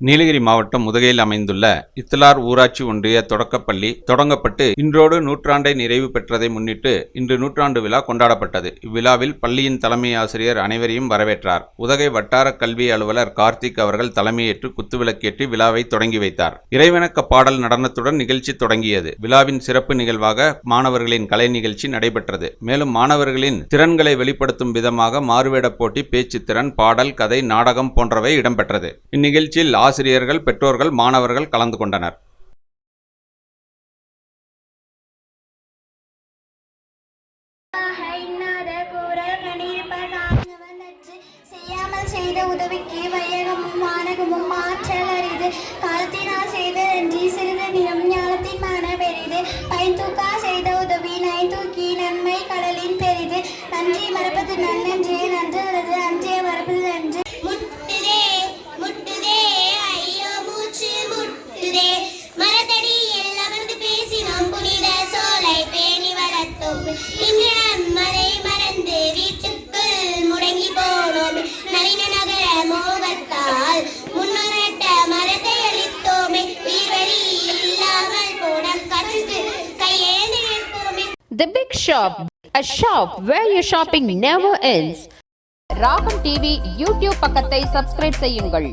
நீலகிரி மாவட்டம் முதுகையில் அமைந்துள்ள இத்தலார் ஊராட்சி ஒன்றிய தொடக்கப்பள்ளி தொடங்கப்பட்டு இன்றோடு நூற்றாண்டை நிறைவு பெற்றதை முன்னிட்டு இன்று நூற்றாண்டு விழா கொண்டாடப்பட்டது. இவ்விழாவில் பள்ளியின் தலைமை ஆசிரியர் அனைவரையும் வரவேற்றார். உதகை வட்டார கல்வி அலுவலர் கார்த்திக் அவர்கள் தலைமையேற்று குத்துவிளக்கேற்றி விழாவை தொடங்கி வைத்தார். இறைவணக்க பாடல் நடனத்துடன் நிகழ்ச்சி தொடங்கியது. விழாவின் சிறப்பு நிகழ்வாக மாணவர்களின் கலை நிகழ்ச்சி நடைபெற்றது. மேலும் மாணவர்களின் திறன்களை வெளிப்படுத்தும் விதமாக மாறுவேட போட்டி, பேச்சு திறன், பாடல், கதை, நாடகம் போன்றவை இடம்பெற்றது. இந்நிகழ்ச்சியில் ஆசிரியர்கள், பெற்றோர்கள், மாணவர்கள் கலந்து கொண்டனர். செய்த உதவிக்கு வையகமும் வானகமும் ஆற்றல் அரிது. காலத்தினால் செய்த நன்றி சிறிது நிலம் ஞானத்தின் மான பெரிது. பைந்தூக்கா செய்த உதவி நைந்தூக்கி நன்மை கடலின் பெரிது. நன்றி மறப்பது நன்னன்றே, நன்று அல்லது அன்றே மறப்பது நன்று. The Big Shop, a shop where your shopping never ends. ராகம் டிவி யூடியூப் பக்கத்தை சப்ஸ்கிரைப் செய்யுங்கள்.